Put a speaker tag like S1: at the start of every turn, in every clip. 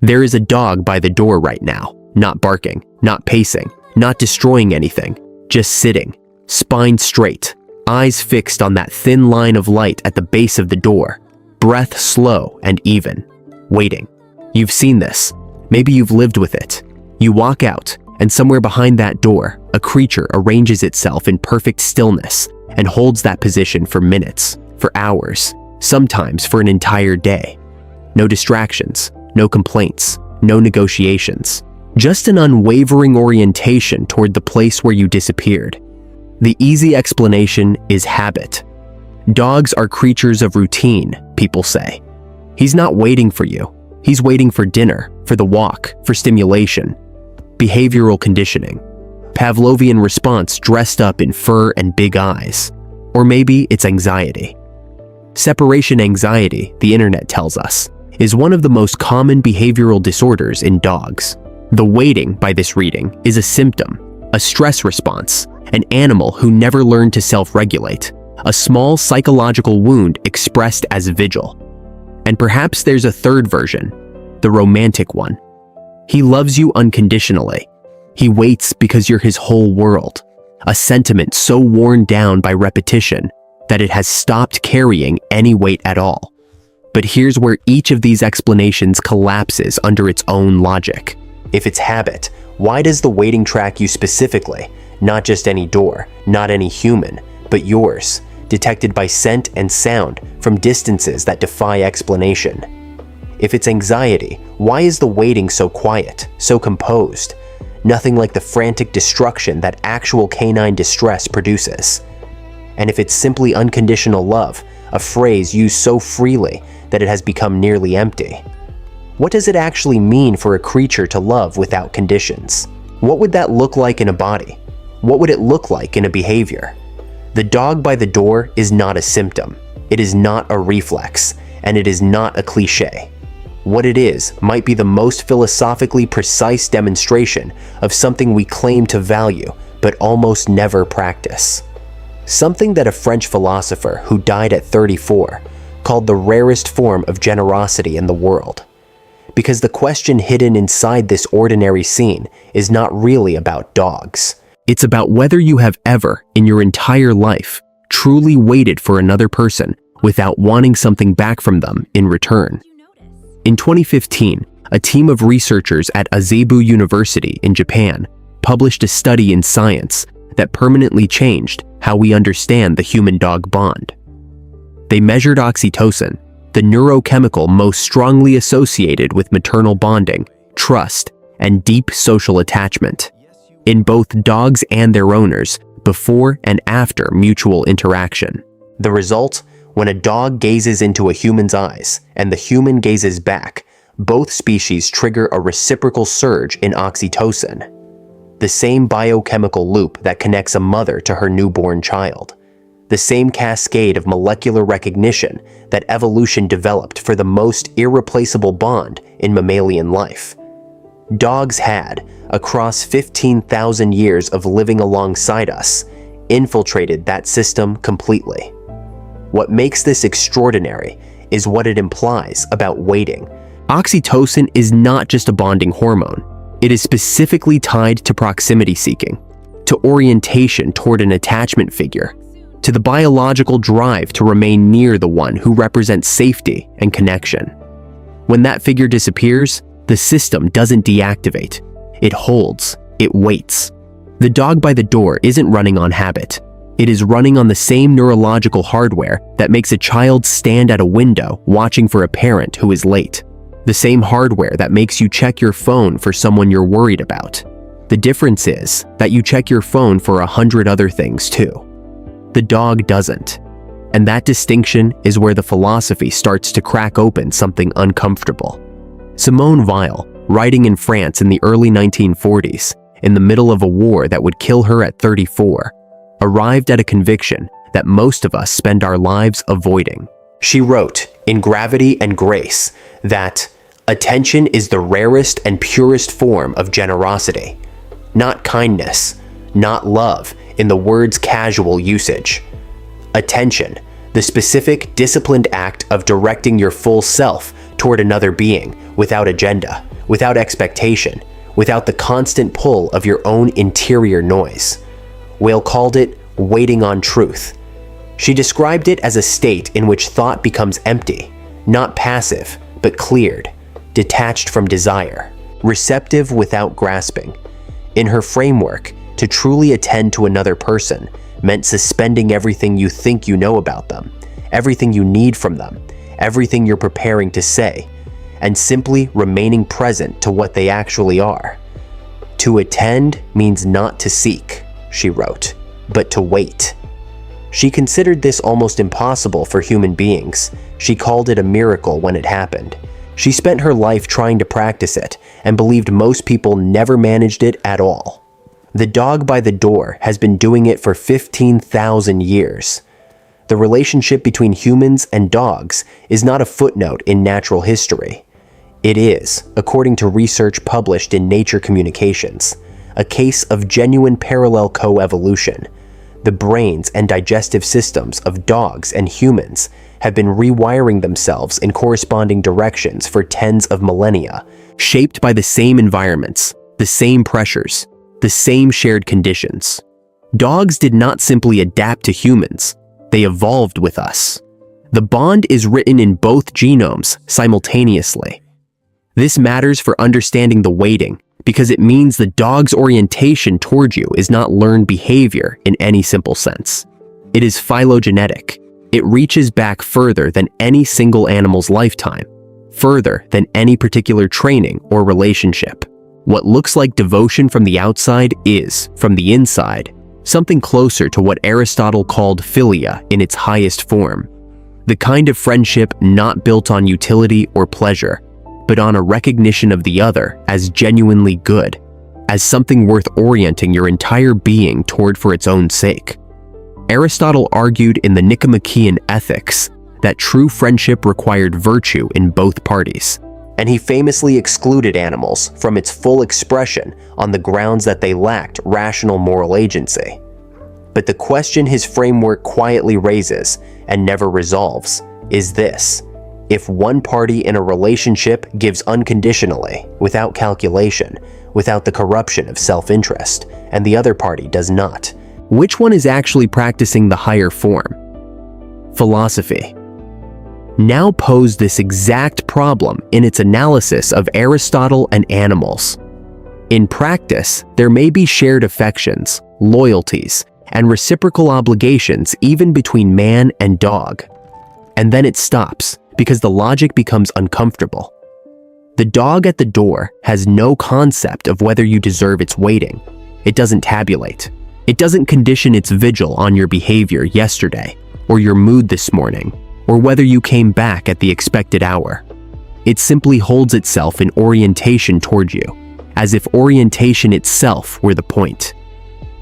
S1: There is a dog by the door right now, not barking, not pacing, not destroying anything, just sitting, spine straight, eyes fixed on that thin line of light at the base of the door, breath slow and even, waiting. You've seen this. Maybe you've lived with it. You walk out, and somewhere behind that door, a creature arranges itself in perfect stillness and holds that position for minutes, for hours, sometimes for an entire day. No distractions, no complaints, no negotiations. Just an unwavering orientation toward the place where you disappeared. The easy explanation is habit. Dogs are creatures of routine, people say. He's not waiting for you. He's waiting for dinner, for the walk, for stimulation. Behavioral conditioning. Pavlovian response dressed up in fur and big eyes. Or maybe it's anxiety. Separation anxiety, the internet tells us, is one of the most common behavioral disorders in dogs. The waiting, by this reading, is a symptom, a stress response, an animal who never learned to self-regulate, a small psychological wound expressed as vigil. And perhaps there's a third version, the romantic one. He loves you unconditionally. He waits because you're his whole world, a sentiment so worn down by repetition that it has stopped carrying any weight at all. But here's where each of these explanations collapses under its own logic. If it's habit, why does the waiting track you specifically, not just any door, not any human, but yours, detected by scent and sound from distances that defy explanation? If it's anxiety, why is the waiting so quiet, so composed? Nothing like the frantic destruction that actual canine distress produces. And if it's simply unconditional love, a phrase used so freely that it has become nearly empty, what does it actually mean for a creature to love without conditions? What would that look like in a body? What would it look like in a behavior? The dog by the door is not a symptom. It is not a reflex, and it is not a cliché. What it is might be the most philosophically precise demonstration of something we claim to value but almost never practice. Something that a French philosopher who died at 34 called the rarest form of generosity in the world. Because the question hidden inside this ordinary scene is not really about dogs. It's about whether you have ever, in your entire life, truly waited for another person without wanting something back from them in return. In 2015, a team of researchers at Azebu University in Japan published a study in Science that permanently changed how we understand the human-dog bond. They measured oxytocin, the neurochemical most strongly associated with maternal bonding, trust, and deep social attachment, in both dogs and their owners before and after mutual interaction. The result? When a dog gazes into a human's eyes and the human gazes back, both species trigger a reciprocal surge in oxytocin, the same biochemical loop that connects a mother to her newborn child, the same cascade of molecular recognition that evolution developed for the most irreplaceable bond in mammalian life. Dogs had, across 15,000 years of living alongside us, infiltrated that system completely. What makes this extraordinary is what it implies about waiting. Oxytocin is not just a bonding hormone. It is specifically tied to proximity seeking, to orientation toward an attachment figure, to the biological drive to remain near the one who represents safety and connection. When that figure disappears, the system doesn't deactivate. It holds. It waits. The dog by the door isn't running on habit. It is running on the same neurological hardware that makes a child stand at a window watching for a parent who is late. The same hardware that makes you check your phone for someone you're worried about. The difference is that you check your phone for 100 other things too. The dog doesn't. And that distinction is where the philosophy starts to crack open something uncomfortable. Simone Weil, writing in France in the early 1940s, in the middle of a war that would kill her at 34, arrived at a conviction that most of us spend our lives avoiding. She wrote, in Gravity and Grace, that attention is the rarest and purest form of generosity, not kindness, not love in the word's casual usage. Attention, the specific disciplined act of directing your full self toward another being, without agenda, without expectation, without the constant pull of your own interior noise. Weil called it waiting on truth. She described it as a state in which thought becomes empty, not passive, but cleared, detached from desire, receptive without grasping. In her framework, to truly attend to another person meant suspending everything you think you know about them, everything you need from them, everything you're preparing to say, and simply remaining present to what they actually are. To attend means not to seek, she wrote, but to wait. She considered this almost impossible for human beings. She called it a miracle when it happened. She spent her life trying to practice it and believed most people never managed it at all. The dog by the door has been doing it for 15,000 years. The relationship between humans and dogs is not a footnote in natural history. It is, according to research published in Nature Communications, a case of genuine parallel coevolution. The brains and digestive systems of dogs and humans have been rewiring themselves in corresponding directions for tens of millennia, shaped by the same environments, the same pressures, the same shared conditions. Dogs did not simply adapt to humans, they evolved with us. The bond is written in both genomes simultaneously. This matters for understanding the waiting, because it means the dog's orientation toward you is not learned behavior in any simple sense. It is phylogenetic. It reaches back further than any single animal's lifetime, further than any particular training or relationship. What looks like devotion from the outside is, from the inside, something closer to what Aristotle called philia in its highest form. The kind of friendship not built on utility or pleasure, but on a recognition of the other as genuinely good, as something worth orienting your entire being toward for its own sake. Aristotle argued in the Nicomachean Ethics that true friendship required virtue in both parties, and he famously excluded animals from its full expression on the grounds that they lacked rational moral agency. But the question his framework quietly raises and never resolves is this: if one party in a relationship gives unconditionally, without calculation, without the corruption of self-interest, and the other party does not, which one is actually practicing the higher form? Philosophy now posed this exact problem in its analysis of Aristotle and animals. In practice, there may be shared affections, loyalties, and reciprocal obligations even between man and dog. And then it stops, because the logic becomes uncomfortable. The dog at the door has no concept of whether you deserve its waiting. It doesn't tabulate. It doesn't condition its vigil on your behavior yesterday, or your mood this morning, or whether you came back at the expected hour. It simply holds itself in orientation toward you, as if orientation itself were the point.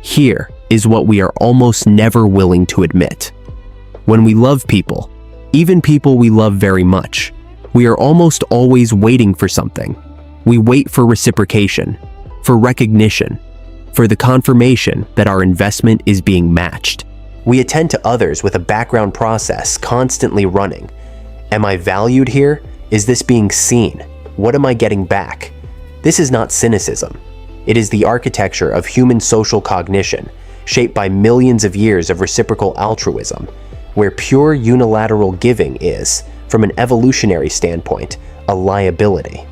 S1: Here is what we are almost never willing to admit. When we love people, even people we love very much, we are almost always waiting for something. We wait for reciprocation, for recognition, for the confirmation that our investment is being matched. We attend to others with a background process constantly running. Am I valued here? Is this being seen? What am I getting back? This is not cynicism. It is the architecture of human social cognition, shaped by millions of years of reciprocal altruism, where pure unilateral giving is, from an evolutionary standpoint, a liability.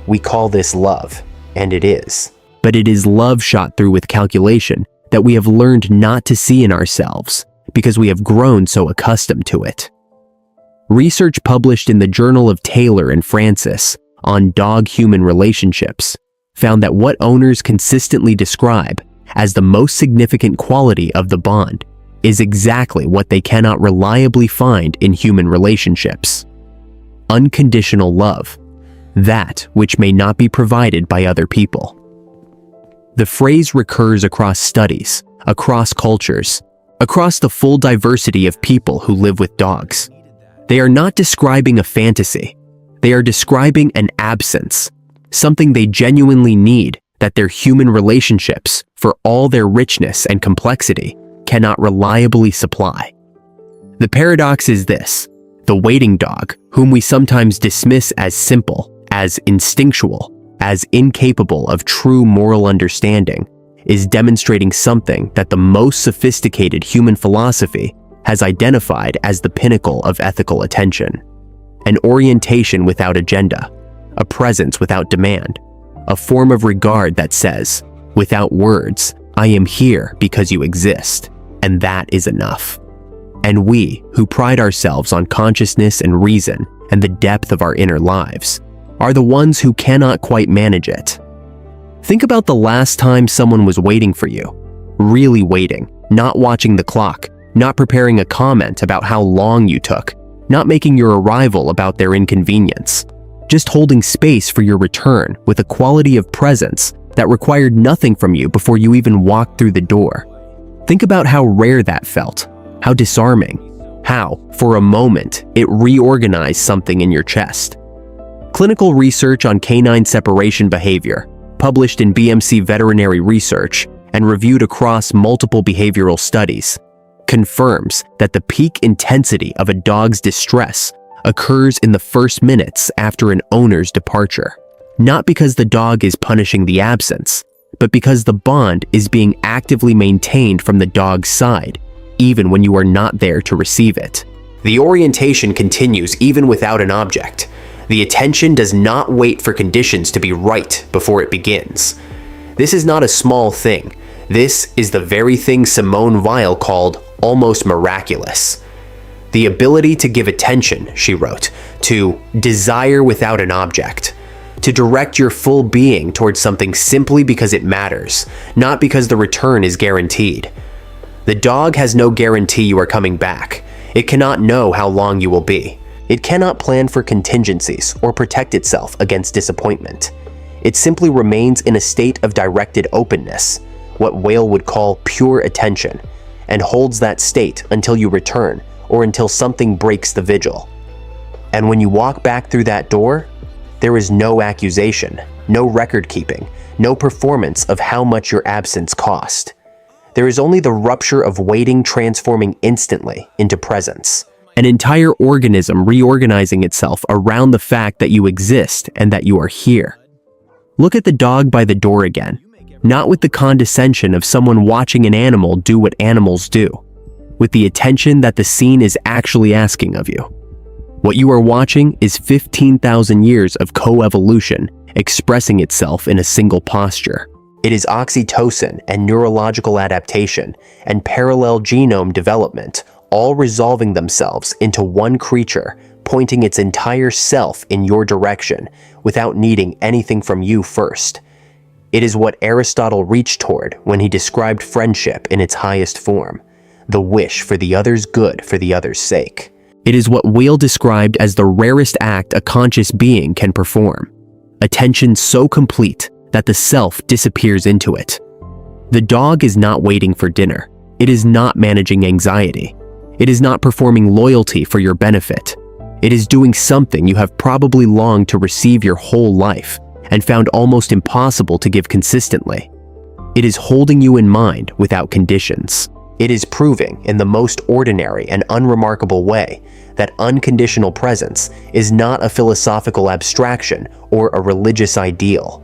S1: We call this love, and it is. But it is love shot through with calculation that we have learned not to see in ourselves because we have grown so accustomed to it. Research published in the Journal of Taylor and Francis on dog-human relationships found that what owners consistently describe as the most significant quality of the bond is exactly what they cannot reliably find in human relationships: unconditional love, that which may not be provided by other people. The phrase recurs across studies, across cultures, across the full diversity of people who live with dogs. They are not describing a fantasy. They are describing an absence, something they genuinely need that their human relationships, for all their richness and complexity, cannot reliably supply. The paradox is this: The waiting dog, whom we sometimes dismiss as simple, as instinctual, as incapable of true moral understanding, is demonstrating something that the most sophisticated human philosophy has identified as the pinnacle of ethical attention. An orientation without agenda, a presence without demand, a form of regard that says, without words, I am here because you exist, and that is enough. And we, who pride ourselves on consciousness and reason and the depth of our inner lives, are the ones who cannot quite manage it. Think about the last time someone was waiting for you, really waiting, not watching the clock, not preparing a comment about how long you took, not making your arrival about their inconvenience, just holding space for your return with a quality of presence that required nothing from you before you even walked through the door. Think about how rare that felt, how disarming, how, for a moment, it reorganized something in your chest. Clinical research on canine separation behavior, published in BMC Veterinary Research and reviewed across multiple behavioral studies, confirms that the peak intensity of a dog's distress occurs in the first minutes after an owner's departure. Not because the dog is punishing the absence, but because the bond is being actively maintained from the dog's side, even when you are not there to receive it. The orientation continues even without an object. The attention does not wait for conditions to be right before it begins. This is not a small thing. This is the very thing Simone Weil called almost miraculous. The ability to give attention, she wrote, to desire without an object, to direct your full being towards something simply because it matters, not because the return is guaranteed. The dog has no guarantee you are coming back. It cannot know how long you will be. It cannot plan for contingencies or protect itself against disappointment. It simply remains in a state of directed openness, what Weil would call pure attention, and holds that state until you return or until something breaks the vigil. And when you walk back through that door, there is no accusation, no record keeping, no performance of how much your absence cost. There is only the rupture of waiting transforming instantly into presence. An entire organism reorganizing itself around the fact that you exist and that you are here. Look at the dog by the door again, not with the condescension of someone watching an animal do what animals do, with the attention that the scene is actually asking of you. What you are watching is 15,000 years of coevolution expressing itself in a single posture. It is oxytocin and neurological adaptation and parallel genome development all resolving themselves into one creature, pointing its entire self in your direction without needing anything from you first. It is what Aristotle reached toward when he described friendship in its highest form, the wish for the other's good for the other's sake. It is what Weil described as the rarest act a conscious being can perform, attention so complete that the self disappears into it. The dog is not waiting for dinner. It is not managing anxiety. It is not performing loyalty for your benefit. It is doing something you have probably longed to receive your whole life and found almost impossible to give consistently. It is holding you in mind without conditions. It is proving in the most ordinary and unremarkable way that unconditional presence is not a philosophical abstraction or a religious ideal.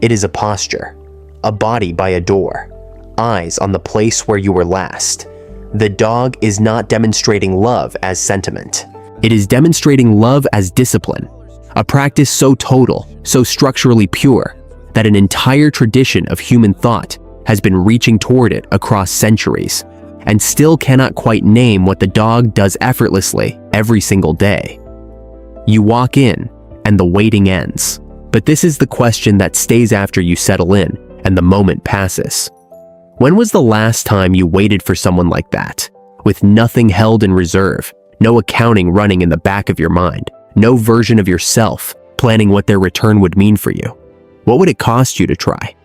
S1: It is a posture, a body by a door, eyes on the place where you were last. The dog is not demonstrating love as sentiment. It is demonstrating love as discipline, a practice so total, so structurally pure, that an entire tradition of human thought has been reaching toward it across centuries, and still cannot quite name what the dog does effortlessly every single day. You walk in, and the waiting ends. But this is the question that stays after you settle in, and the moment passes. When was the last time you waited for someone like that, with nothing held in reserve, no accounting running in the back of your mind, no version of yourself planning what their return would mean for you? What would it cost you to try?